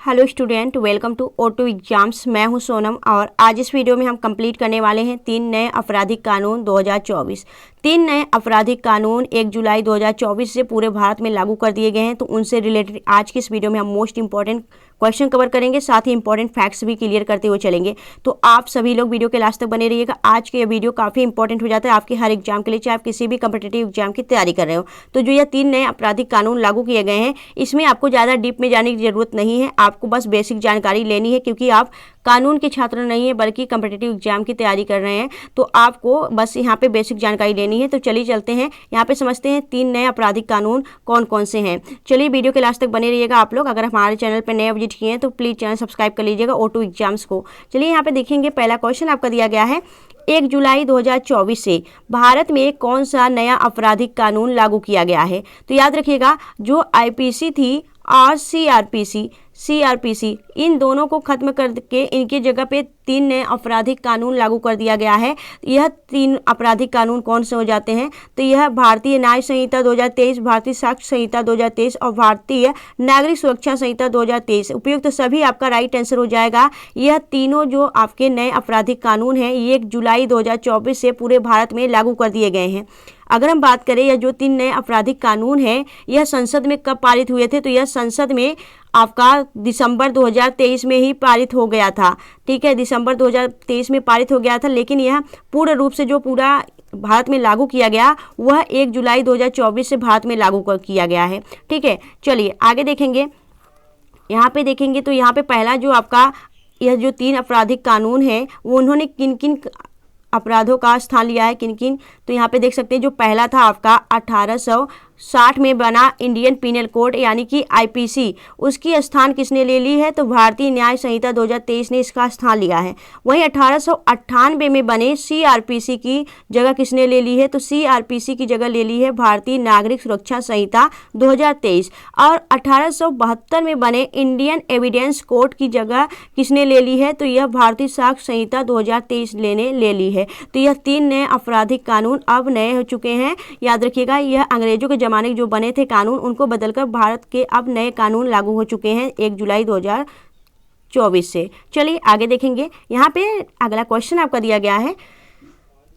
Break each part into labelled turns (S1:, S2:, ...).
S1: Hello student, welcome to O2 exams. मैं हूं सोनम और आज इस वीडियो में हम कंप्लीट करने वाले हैं 3 नए आपराधिक कानून 2024। 3 नए आपराधिक कानून 1 जुलाई 2024 से पूरे भारत में लागू कर दिए गए हैं, तो उनसे रिलेटेड आज की इस वीडियो में हम मोस्ट इंपॉर्टेंट क्वेश्चन कवर करेंगे, साथ ही इंपॉर्टेंट फैक्ट्स भी क्लियर करते हुए चलेंगे। तो आप सभी लोग वीडियो के लास्ट तक बने रहिएगा। आज के ये वीडियो काफ़ी इंपॉर्टेंट हो जाता है आपके हर एग्जाम के लिए, चाहे आप किसी भी कॉम्पिटिटिव एग्जाम की तैयारी कर रहे हो। तो जो ये 3 नए आपराधिक कानून लागू किए गए हैं, इसमें आपको ज़्यादा डीप में जाने की जरूरत नहीं है, आपको बस बेसिक जानकारी लेनी है, क्योंकि आप कानून के छात्र नहीं है बल्कि कॉम्पिटिटिव एग्जाम की तैयारी कर रहे हैं। तो आपको बस यहाँ पे बेसिक जानकारी लेनी है। तो चलिए चलते हैं, यहाँ पे समझते हैं 3 नए आपराधिक कानून कौन कौन से हैं। चलिए वीडियो के लास्ट तक बने रहिएगा आप लोग। अगर हमारे चैनल पर नए विजिट किए हैं तो प्लीज़ चैनल सब्सक्राइब कर लीजिएगा O2 एग्जाम्स को। चलिए यहाँ पे देखेंगे, पहला क्वेश्चन आपका दिया गया है 1 जुलाई 2024 से भारत में कौन सा नया आपराधिक कानून लागू किया गया है। तो याद रखिएगा, जो IPC थी और CRPC इन दोनों को खत्म करके इनकी जगह पे 3 नए आपराधिक कानून लागू कर दिया गया है। यह 3 आपराधिक कानून कौन से हो जाते हैं? तो यह भारतीय न्याय संहिता 2023, भारतीय साक्ष्य संहिता 2023 और भारतीय नागरिक सुरक्षा संहिता 2023। उपयुक्त सभी आपका राइट आंसर हो जाएगा। यह तीनों जो आपके नए आपराधिक कानून हैं, ये 1 जुलाई 2024 से पूरे भारत में लागू कर दिए गए हैं। अगर हम बात करें यह जो 3 नए आपराधिक कानून हैं, यह संसद में कब पारित हुए थे? तो यह संसद में आपका दिसंबर 2023 में ही पारित हो गया था। ठीक है, दिसंबर 2023 में पारित हो गया था, लेकिन यह पूर्ण रूप से जो पूरा भारत में लागू किया गया वह 1 जुलाई 2024 से भारत में लागू किया गया है। ठीक है, चलिए आगे देखेंगे। यहाँ पे देखेंगे तो यहाँ पे पहला जो आपका यह जो 3 आपराधिक कानून है वो उन्होंने किन किन अपराधों का स्थान लिया है, किन किन। तो यहाँ पे देख सकते हैं, जो पहला था आपका 1860 में बना इंडियन पीनल कोड यानी कि IPC, उसकी स्थान किसने ले ली है? तो भारतीय न्याय संहिता 2023 ने इसका स्थान लिया है। वहीं 1898 में बने CRPC की जगह किसने ले ली है? तो CRPC की जगह ले ली है भारतीय नागरिक सुरक्षा संहिता 2023। और 1872 में बने इंडियन एविडेंस कोड की जगह किसने ले ली है? तो यह भारतीय साक्ष्य संहिता 2023 ले ली है। तो यह 3 नए आपराधिक कानून अब नए हो चुके हैं। याद रखिएगा, यह अंग्रेजों के ज़माने के जो बने थे कानून, उनको बदलकर भारत के अब नए कानून लागू हो चुके हैं 1 जुलाई 2024 से। चलिए आगे देखेंगे। यहाँ पे अगला क्वेश्चन आपका दिया गया है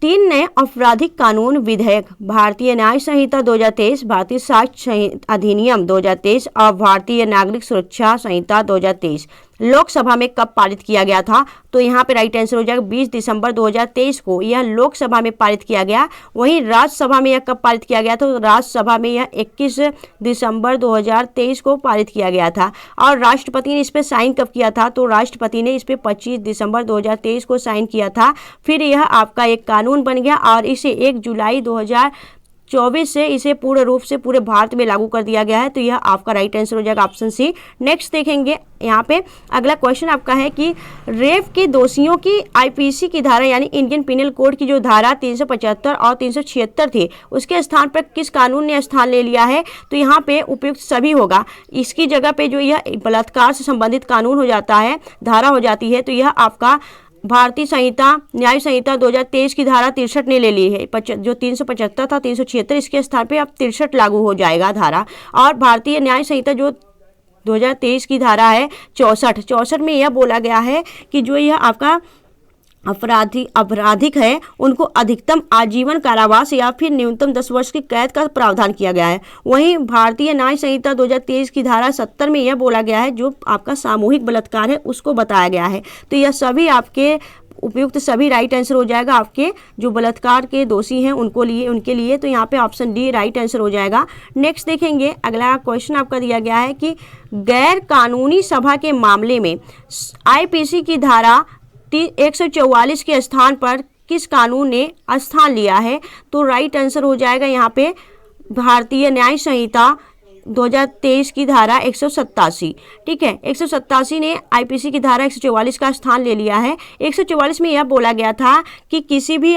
S1: 3 नए आपराधिक कानून विधेयक भारतीय न्याय संहिता 2023, भारतीय साक्ष्य अधिनियम 2023 और भारतीय नागरिक सुरक्षा संहिता 2023 लोकसभा में कब पारित किया गया था? तो यहाँ पे राइट आंसर हो जाएगा 20 दिसंबर 2023 को यह लोकसभा में पारित किया गया। वहीं राज्यसभा में यह कब पारित किया गया? तो राज्यसभा में यह 21 दिसंबर 2023 को पारित किया गया था। और राष्ट्रपति ने इस पर साइन कब किया था? तो राष्ट्रपति ने इस पर 25 दिसंबर 2023 को साइन किया था। फिर यह आपका एक कानून बन गया और इसे 1 जुलाई 2024 से इसे पूर्ण रूप से पूरे भारत में लागू कर दिया गया है। तो यह आपका राइट आंसर हो जाएगा ऑप्शन सी। नेक्स्ट देखेंगे, यहाँ पे अगला क्वेश्चन आपका है कि रेप के दोषियों की IPC की धारा यानी इंडियन पिनल कोड की जो धारा 375 और 376 थी, उसके स्थान पर किस कानून ने स्थान ले लिया है? तो यहाँ पे उपयुक्त सभी होगा। इसकी जगह पे जो यह बलात्कार से संबंधित कानून हो जाता है, धारा हो जाती है, तो यह आपका भारतीय संहिता न्याय संहिता 2023 की धारा 63 ने ले ली है। जो 375 था 376, इसके स्थान पे अब 63 लागू हो जाएगा धारा। और भारतीय न्याय संहिता जो 2023 की धारा है 64 में यह बोला गया है कि जो यह आपका अपराधिक है उनको अधिकतम आजीवन कारावास या फिर न्यूनतम 10 वर्ष की कैद का प्रावधान किया गया है। वहीं भारतीय न्याय संहिता 2023 की धारा 70 में यह बोला गया है जो आपका सामूहिक बलात्कार है उसको बताया गया है। तो यह सभी आपके उपयुक्त सभी राइट आंसर हो जाएगा आपके जो बलात्कार के दोषी हैं उनके लिए। तो यहाँ पे ऑप्शन डी राइट आंसर हो जाएगा। नेक्स्ट देखेंगे, अगला क्वेश्चन आपका दिया गया है कि गैर कानूनी सभा के मामले में IPC की धारा 144 के स्थान पर किस कानून ने स्थान लिया है? तो राइट आंसर हो जाएगा यहाँ पे भारतीय न्याय संहिता 2023 की धारा 187। ठीक है, 187 ने IPC की धारा 144 का स्थान ले लिया है। 144 में यह बोला गया था कि किसी भी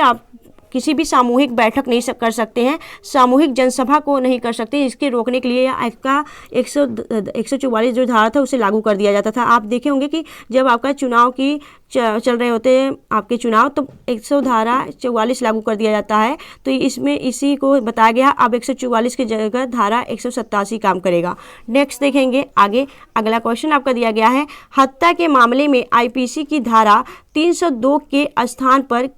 S1: किसी भी सामूहिक बैठक नहीं कर सकते हैं, सामूहिक जनसभा को नहीं कर सकते। इसके रोकने के लिए आपका 144 जो धारा था उसे लागू कर दिया जाता था। आप देखे होंगे कि जब आपका चुनाव की चल रहे होते हैं आपके चुनाव, तो 144 लागू कर दिया जाता है। तो इसमें इसी को बताया गया, अब 144 की जगह धारा 187 काम करेगा। नेक्स्ट देखेंगे आगे, अगला क्वेश्चन आपका दिया गया है, हत्या के मामले में आईपीसी की धारा 302 के स्थान पर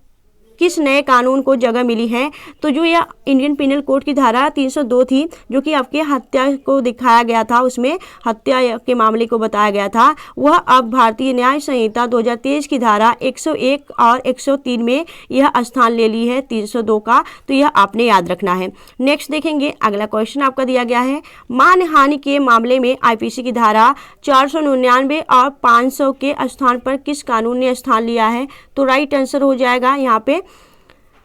S1: किस नए कानून को जगह मिली है? तो जो यह इंडियन पिनल कोड की धारा 302 थी, जो कि आपके हत्या को दिखाया गया था, उसमें हत्या के मामले को बताया गया था, वह अब भारतीय न्याय संहिता 2023 की धारा 101 और 103 में यह स्थान ले ली है 302 का। तो यह आपने याद रखना है। नेक्स्ट देखेंगे, अगला क्वेश्चन आपका दिया गया है, मानहानि के मामले में आईपीसी की धारा 499 और 500 के स्थान पर किस कानून ने स्थान लिया है? तो राइट आंसर हो जाएगा यहाँ पे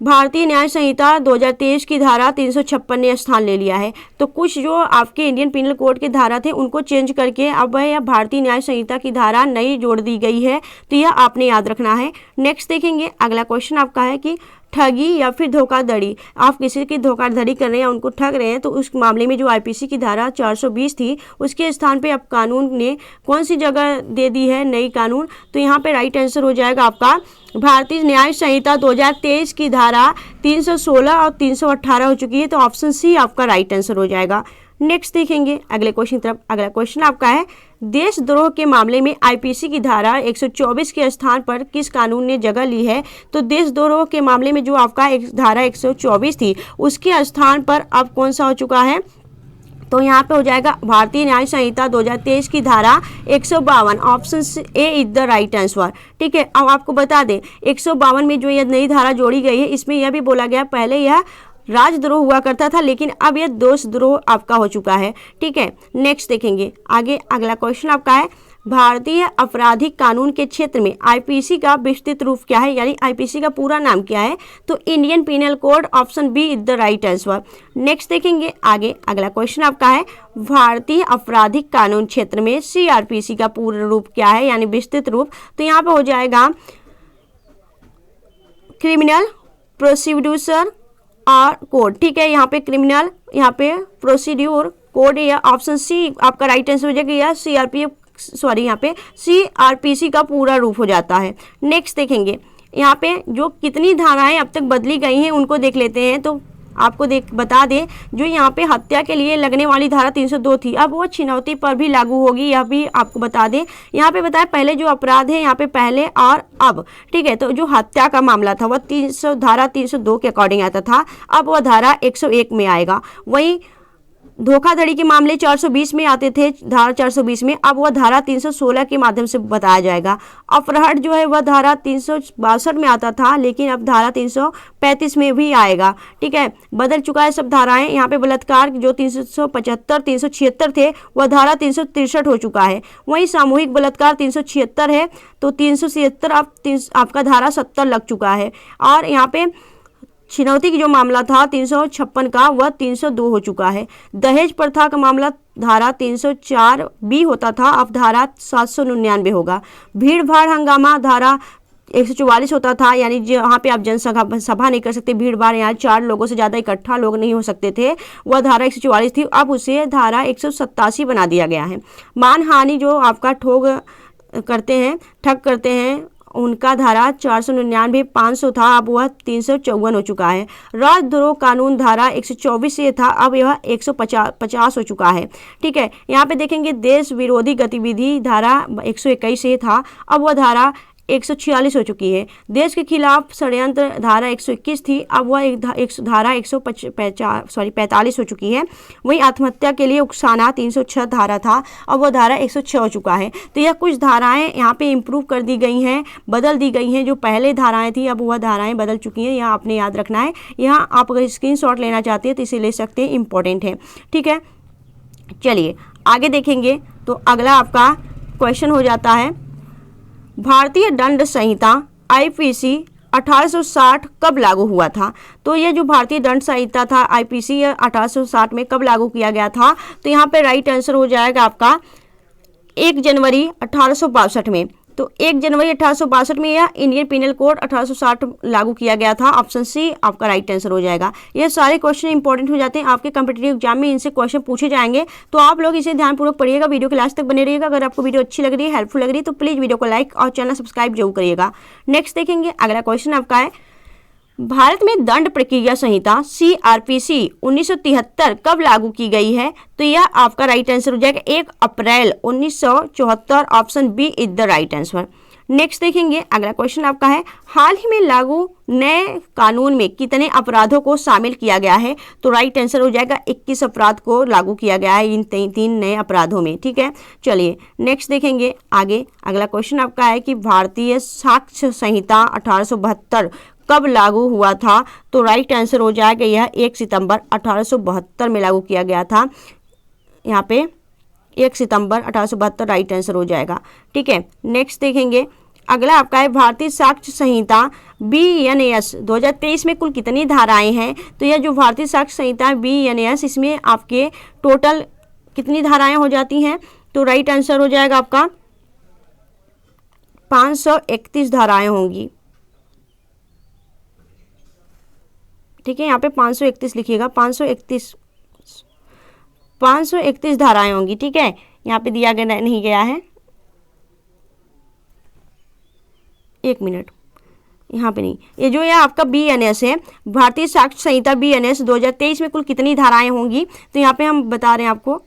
S1: भारतीय न्याय संहिता 2023 की धारा 356 ने स्थान ले लिया है। तो कुछ जो आपके इंडियन पिनल कोड के धारा थे उनको चेंज करके अब यह भारतीय न्याय संहिता की धारा नई जोड़ दी गई है। तो यह आपने याद रखना है। नेक्स्ट देखेंगे, अगला क्वेश्चन आपका है कि ठगी या फिर धोखाधड़ी, आप किसी की धोखाधड़ी कर रहे हैं, उनको ठग रहे हैं, तो उस मामले में जो आईपीसी की धारा 420 थी उसके स्थान पे अब कानून ने कौन सी जगह दे दी है नई कानून? तो यहाँ पे राइट आंसर हो जाएगा आपका भारतीय न्याय संहिता 2023 की धारा 316 और 318 हो चुकी है। तो ऑप्शन सी आपका राइट आंसर हो जाएगा। नेक्स्ट देखेंगे अगले क्वेश्चन की तरफ। अगला क्वेश्चन आपका है, देशद्रोह के मामले में आईपीसी की धारा 124 के स्थान पर किस कानून ने जगह ली है? तो देशद्रोह के मामले में जो आपका धारा 124 थी उसके स्थान पर अब कौन सा हो चुका है? तो यहाँ पे हो जाएगा भारतीय न्याय संहिता 2023 की धारा 152। Option A is the right answer. ठीक है, अब आपको बता दें 152 में जो यह नई धारा जोड़ी गई है, इसमें यह भी बोला गया पहले यह राजद्रोह हुआ करता था, लेकिन अब यह देशद्रोह आपका हो चुका है। ठीक है, नेक्स्ट देखेंगे आगे, अगला क्वेश्चन आपका है, भारतीय आपराधिक कानून के क्षेत्र में आईपीसी का विस्तृत रूप क्या है? यानी आईपीसी का पूरा नाम क्या है? तो Indian penal code, option B is the right answer. Next देखेंगे आगे, अगला क्वेश्चन आपका है, भारतीय आपराधिक कानून क्षेत्र में सीआरपीसी का पूरा रूप क्या है, यानी विस्तृत रूप? तो यहाँ पे हो जाएगा क्रिमिनल प्रोसीड्यूसर और कोड। ठीक है, यहाँ पे क्रिमिनल, यहाँ पे प्रोसीड्यूर कोड, या ऑप्शन सी आपका राइट आंसर हो जाएगा, या यहाँ पे सीआरपीसी का पूरा रूप हो जाता है। नेक्स्ट देखेंगे, यहाँ पे जो कितनी धाराएं अब तक बदली गई हैं उनको देख लेते हैं। तो आपको बता दें, जो यहाँ पे हत्या के लिए लगने वाली धारा 302 थी, अब वो छिनौती पर भी लागू होगी, यह भी आपको बता दें। यहाँ पे बताया पहले जो अपराध है यहाँ पे पहले और अब। ठीक है, तो जो हत्या का मामला था वह धारा 302 के अकॉर्डिंग आता था, अब वह धारा 101 में आएगा। वहीं धोखाधड़ी के मामले 420 में आते थे, धारा 420 में, अब वह धारा 316 के माध्यम से बताया जाएगा। अपहरण जो है वह धारा 362 में आता था, लेकिन अब धारा 335 में भी आएगा। ठीक है, बदल चुका है सब धाराएं। यहाँ पे बलात्कार जो 375 376 थे वह धारा 363 हो चुका है। वहीं सामूहिक बलात्कार 376 है, तो 376 अब आपका धारा 70 लग चुका है। और यहाँ पे छिनौती की जो मामला था 356 का, वह 302 हो चुका है। दहेज प्रथा का मामला धारा 304 बी होता था, अब धारा 799 होगा। भीड़ भाड़ हंगामा धारा 144 होता था, यानी जहाँ पे आप जनसभा नहीं कर सकते, भीड़ भाड़, यहाँ 4 लोगों से ज़्यादा इकट्ठा लोग नहीं हो सकते थे, वह धारा 144 थी, अब उसे धारा 187 बना दिया गया है। मानहानि जो आपका ठग करते हैं उनका धारा 499 500 था, अब वह 354 हो चुका है। राजद्रोह कानून धारा 124 से था, अब यह 150 हो चुका है। ठीक है, यहाँ पे देखेंगे देश विरोधी गतिविधि धारा 121 से था, अब वह धारा 146 हो चुकी है। देश के खिलाफ षड्यंत्र धारा 121 थी, अब वह धारा 145 हो चुकी है। वहीं आत्महत्या के लिए उकसाना 306 धारा था, अब वह धारा 106 हो चुका है। तो यह कुछ धाराएं यहाँ पे इम्प्रूव कर दी गई हैं, बदल दी गई हैं। जो पहले धाराएं थी अब वह धाराएं बदल चुकी हैं, यह आपने याद रखना है। यहाँ आप अगर स्क्रीनशॉट लेना चाहते हैं तो इसे ले सकते हैं, इंपॉर्टेंट है। ठीक है, चलिए आगे देखेंगे। तो अगला आपका क्वेश्चन हो जाता है, भारतीय दंड संहिता आईपीसी 1860 कब लागू हुआ था? तो ये जो भारतीय दंड संहिता था आईपीसी 1860 में कब लागू किया गया था? तो यहाँ पे राइट आंसर हो जाएगा आपका 1 जनवरी 1862 में। तो 1 जनवरी 1862 में यह इंडियन पिनल कोड 1860 लागू किया गया था। ऑप्शन सी आपका राइट आंसर हो जाएगा। ये सारे क्वेश्चन इंपॉर्टेंट हो जाते हैं आपके कॉम्पिटिटिव एग्जाम में, इनसे क्वेश्चन पूछे जाएंगे, तो आप लोग इसे ध्यानपूर्वक पढ़िएगा। वीडियो के लास्ट तक बने रहिएगा। अगर आपको वीडियो अच्छी लग रही है, हेल्पफुल लग रही है, तो प्लीज़ वीडियो को लाइक और चैनल सब्सक्राइब जरूर करिएगा। नेक्स्ट देखेंगे, अगला क्वेश्चन आपका है, भारत में दंड प्रक्रिया संहिता CRPC 1973 कब लागू की गई है? तो यह आपका राइट आंसर हो जाएगा 1 April 1974। Option B is the right answer. Next देखेंगे, अगला क्वेश्चन आपका है, हाल ही में लागू नए कानून में कितने अपराधों को शामिल किया गया है? तो राइट आंसर हो जाएगा 21 अपराध को लागू किया गया है इन 3 नए अपराधों में। ठीक है, चलिए नेक्स्ट देखेंगे आगे। अगला क्वेश्चन आपका है कि भारतीय साक्ष्य संहिता 1872 कब लागू हुआ था? तो राइट आंसर हो जाएगा यह 1 सितंबर 1872 में लागू किया गया था। यहाँ पे 1 सितंबर 1872 राइट आंसर हो जाएगा। ठीक है, नेक्स्ट देखेंगे, अगला आपका है, भारतीय साक्ष्य संहिता BNS 2023 में कुल कितनी धाराएं हैं? तो यह जो भारतीय साक्ष्य संहिता BNS, इसमें आपके टोटल कितनी धाराएं हो जाती हैं? तो राइट आंसर हो जाएगा आपका 531 धाराएं होंगी। ठीक है, यहाँ पे 531 लिखिएगा, 531 धाराएं होंगी। ठीक है, यहाँ पे दिया गया नहीं गया है, 1 मिनट, यहाँ पे नहीं, ये जो है आपका BNS है, भारतीय साक्ष्य संहिता BNS 2023 में कुल कितनी धाराएं होंगी? तो यहाँ पे हम बता रहे हैं आपको,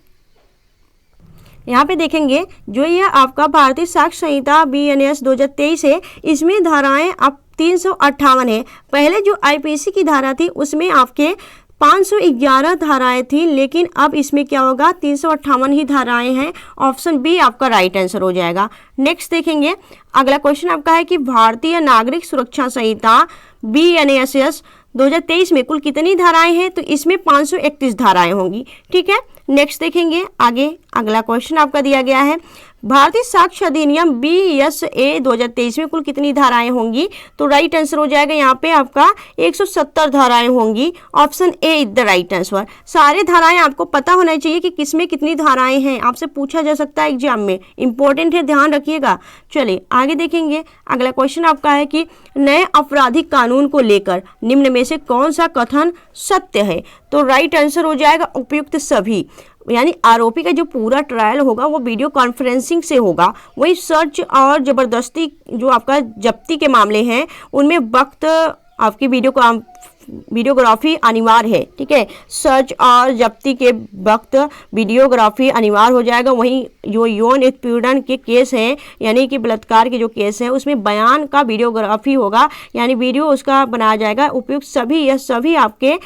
S1: यहाँ पे देखेंगे जो ये आपका भारतीय साक्ष्य संहिता BNS 2023 है, इसमें धाराएं आप 358 है। पहले जो IPC की धारा थी उसमें आपके 511 धाराएं थी, लेकिन अब इसमें क्या होगा, 358 ही धाराएं हैं। ऑप्शन बी आपका राइट आंसर हो जाएगा। नेक्स्ट देखेंगे, अगला क्वेश्चन आपका है कि भारतीय नागरिक सुरक्षा संहिता BNSS 2023 में कुल कितनी धाराएं हैं? तो इसमें 531 धाराएं होंगी। ठीक है, नेक्स्ट देखेंगे आगे। अगला क्वेश्चन आपका दिया गया है, भारतीय साक्ष्य अधिनियम BSA 2023 में कुल कितनी धाराएं होंगी? तो राइट आंसर हो जाएगा यहाँ पे आपका 170 धाराएं होंगी। Option A is the right answer. सारे धाराएं आपको पता होना चाहिए कि किसमें कितनी धाराएं हैं, आपसे पूछा जा सकता है एग्जाम में, इंपॉर्टेंट है, ध्यान रखिएगा। चलिए आगे देखेंगे, अगला क्वेश्चन आपका है कि नए आपराधिक कानून को लेकर निम्न में से कौन सा कथन सत्य है? तो राइट आंसर हो जाएगा उपयुक्त सभी। यानी आरोपी का जो पूरा ट्रायल होगा वो वीडियो कॉन्फ्रेंसिंग से होगा। वही सर्च और ज़बरदस्ती जो आपका जब्ती के मामले हैं उनमें वक्त आपकी वीडियोग्राफी अनिवार्य है। ठीक है, सर्च और जब्ती के वक्त वीडियोग्राफी अनिवार्य हो जाएगा। वहीं जो यौन उत्पीड़न के केस हैं, यानी कि बलात्कार के जो केस हैं, उसमें बयान का वीडियोग्राफी होगा, यानी वीडियो उसका बनाया जाएगा। उपयुक्त सभी, यह सभी आपके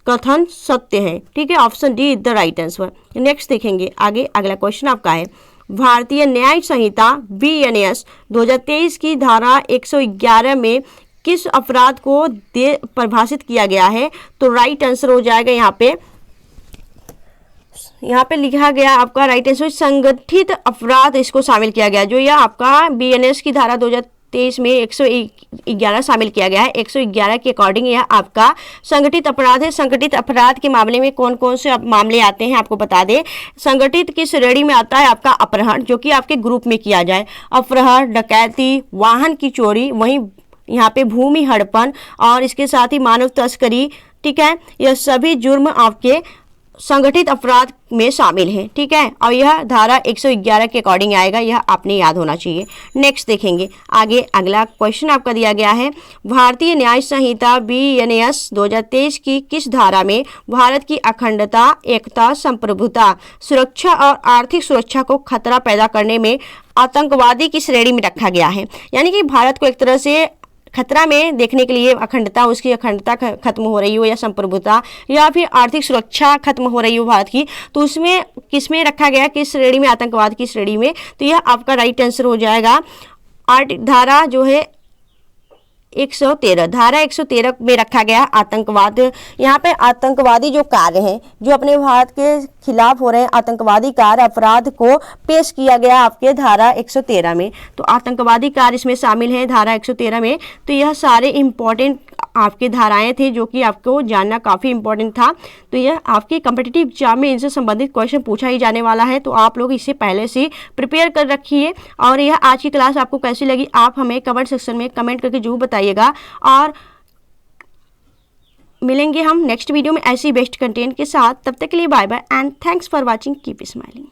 S1: कथन सत्य है। ठीक है, option D is the right answer. Next देखेंगे आगे। अगला क्वेश्चन आपका है, भारतीय न्यायिक संहिता BNS 2023 की धारा 111 में किस अपराध को परिभाषित किया गया है? तो राइट आंसर हो जाएगा यहाँ पे लिखा गया आपका राइट आंसर संगठित अपराध, इसको शामिल किया गया। जो यह आपका BNS की धारा 2023 में 111 शामिल किया गया है। 111 के अकॉर्डिंग यह आपका संगठित अपराध है। संगठित अपराध के मामले में कौन कौन से मामले आते हैं आपको बता दें। संगठित की श्रेणी में आता है आपका अपहरण, जो कि आपके ग्रुप में किया जाए, अपहरण, डकैती, वाहन की चोरी, वहीं यहाँ पे भूमि हड़पन और इसके साथ ही मानव तस्करी। ठीक है, यह सभी जुर्म आपके संगठित अपराध में शामिल है। ठीक है, और यह धारा 111 के अकॉर्डिंग आएगा, यह आपने याद होना चाहिए। नेक्स्ट देखेंगे आगे। अगला क्वेश्चन आपका दिया गया है, भारतीय न्याय संहिता BNS 2023 की किस धारा में भारत की अखंडता, एकता, संप्रभुता, सुरक्षा और आर्थिक सुरक्षा को खतरा पैदा करने में आतंकवादी की श्रेणी में रखा गया है? यानी कि भारत को एक तरह से खतरा में देखने के लिए अखंडता, उसकी अखंडता खत्म हो रही हो, या संप्रभुता, या फिर आर्थिक सुरक्षा खत्म हो रही हो भारत की, तो उसमें किसमें रखा गया, किस श्रेणी में? आतंकवाद की श्रेणी में। तो यह आपका राइट आंसर हो जाएगा धारा जो है 113, धारा 113 में रखा गया आतंकवाद। यहाँ पे आतंकवादी जो कार्य हैं, जो अपने भारत के खिलाफ हो रहे हैं, आतंकवादी कार्य, अपराध को पेश किया गया आपके धारा 113 में। तो आतंकवादी कार्य इसमें शामिल है धारा 113 में। तो यह सारे इंपॉर्टेंट आपके धाराएं थे जो कि आपको जानना काफ़ी इंपॉर्टेंट था। तो यह आपके कम्पिटिटिव एग्जाम में इनसे संबंधित क्वेश्चन पूछा ही जाने वाला है, तो आप लोग इसे पहले से प्रिपेयर कर रखिए। और यह आज की क्लास आपको कैसी लगी आप हमें कमेंट सेक्शन में कमेंट करके जरूर बताइएगा। और मिलेंगे हम नेक्स्ट वीडियो में ऐसी बेस्ट कंटेंट के साथ। तब तक के लिए bye bye and thanks for watching, keep smiling.